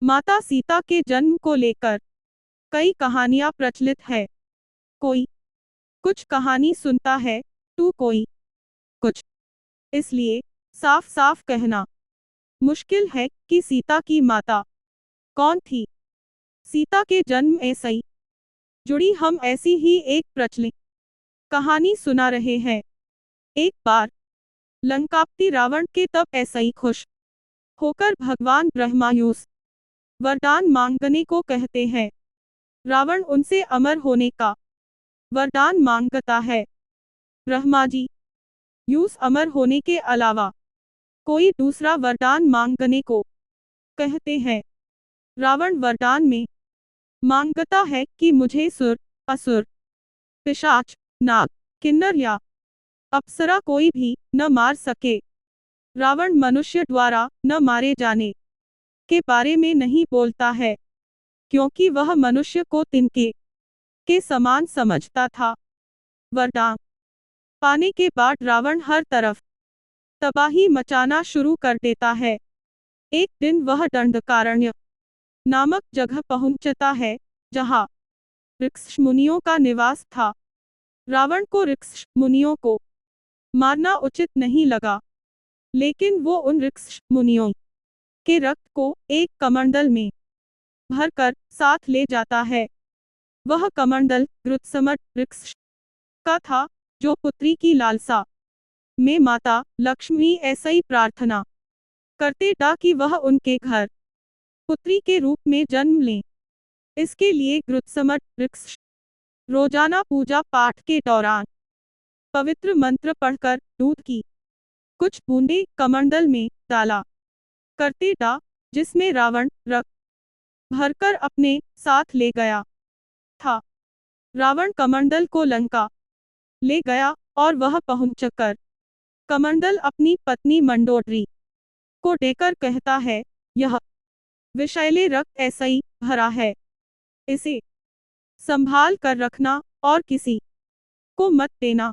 माता सीता के जन्म को लेकर कई कहानियां प्रचलित है। कोई कुछ कहानी सुनता है तो कोई कुछ। इसलिए साफ साफ कहना मुश्किल है कि सीता की माता कौन थी। सीता के जन्म ऐसे ही जुड़ी हम ऐसी ही एक प्रचलित कहानी सुना रहे हैं। एक बार लंकापति रावण के तब ऐसे ही खुश होकर भगवान ब्रह्मायुस वरदान मांगने को कहते हैं। रावण उनसे अमर होने का वरदान मांगता है। ब्रह्मा जी यूस अमर होने के अलावा कोई दूसरा वरदान मांगने को कहते हैं। रावण वरदान में मांगता है कि मुझे सुर, असुर, पिशाच, नाग, किन्नर या अप्सरा कोई भी न मार सके। रावण मनुष्य द्वारा न मारे जाने के बारे में नहीं बोलता है, क्योंकि वह मनुष्य को तिनके के समान समझता था। वरदान पाने के बाद रावण हर तरफ तबाही मचाना शुरू कर देता है। एक दिन वह दंडकारण्य नामक जगह पहुंचता है, जहां ऋक्ष मुनियों का निवास था। रावण को ऋक्ष मुनियों को मारना उचित नहीं लगा, लेकिन वो उन ऋक्ष मुनियों के रक्त को एक कमंडल में भरकर साथ ले जाता है। वह कमंडल गृत्समट ऋक्ष का था, जो पुत्री की लालसा में माता लक्ष्मी ऐसा ही प्रार्थना करते था कि वह उनके घर पुत्री के रूप में जन्म लें। इसके लिए गृत्समट वृक्ष रोजाना पूजा पाठ के दौरान पवित्र मंत्र पढ़कर दूध की कुछ बूंदे कमंडल में डाला करते था, जिसमें रावण रक्त भरकर अपने साथ ले गया था। रावण कमंडल को लंका ले गया और वह पहुंचकर कमंडल अपनी पत्नी मंडोदरी को देकर कहता है, यह विषैले रक्त ऐसा ही भरा है, इसे संभाल कर रखना और किसी को मत देना।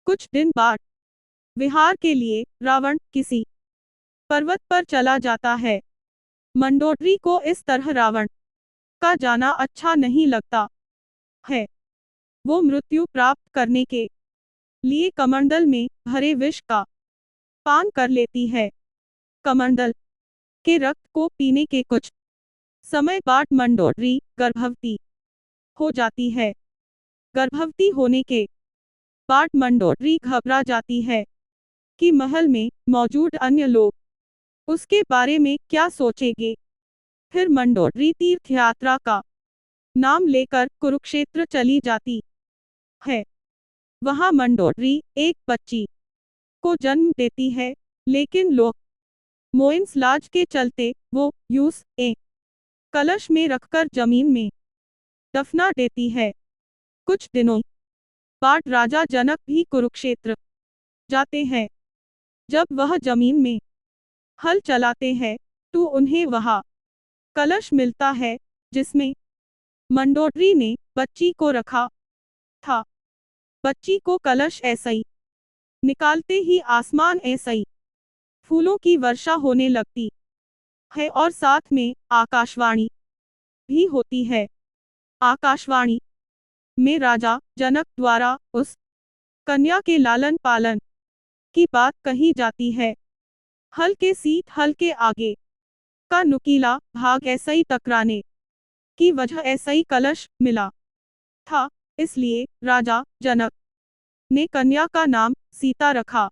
कुछ दिन बाद विहार के लिए रावण किसी पर्वत पर चला जाता है। मंडोदरी को इस तरह रावण का जाना अच्छा नहीं लगता है। वो मृत्यु प्राप्त करने के लिए कमंडल में भरे विष का पान कर लेती है। कमंडल के रक्त को पीने के कुछ समय बाद मंडोदरी गर्भवती हो जाती है। गर्भवती होने के बाद मंडोदरी घबरा जाती है कि महल में मौजूद अन्य लोग उसके बारे में क्या सोचेंगे। फिर मंडोदरी तीर्थ यात्रा का नाम लेकर कुरुक्षेत्र चली जाती है। वहां मंडोदरी एक बच्ची को जन्म देती है, लेकिन लोग मोइंस लाज के चलते वो यूस ए कलश में रखकर जमीन में दफना देती है। कुछ दिनों बाद राजा जनक भी कुरुक्षेत्र जाते हैं। जब वह जमीन में हल चलाते हैं तो उन्हें वहां कलश मिलता है, जिसमें मंडोदरी ने बच्ची को रखा था। बच्ची को कलश ऐसे ही निकालते ही आसमान ऐसे ही फूलों की वर्षा होने लगती है और साथ में आकाशवाणी भी होती है। आकाशवाणी में राजा जनक द्वारा उस कन्या के लालन पालन की बात कही जाती है। हल के सीट हल के आगे का नुकीला भाग ऐसा ही टकराने की वजह ऐसा ही कलश मिला था, इसलिए राजा जनक ने कन्या का नाम सीता रखा।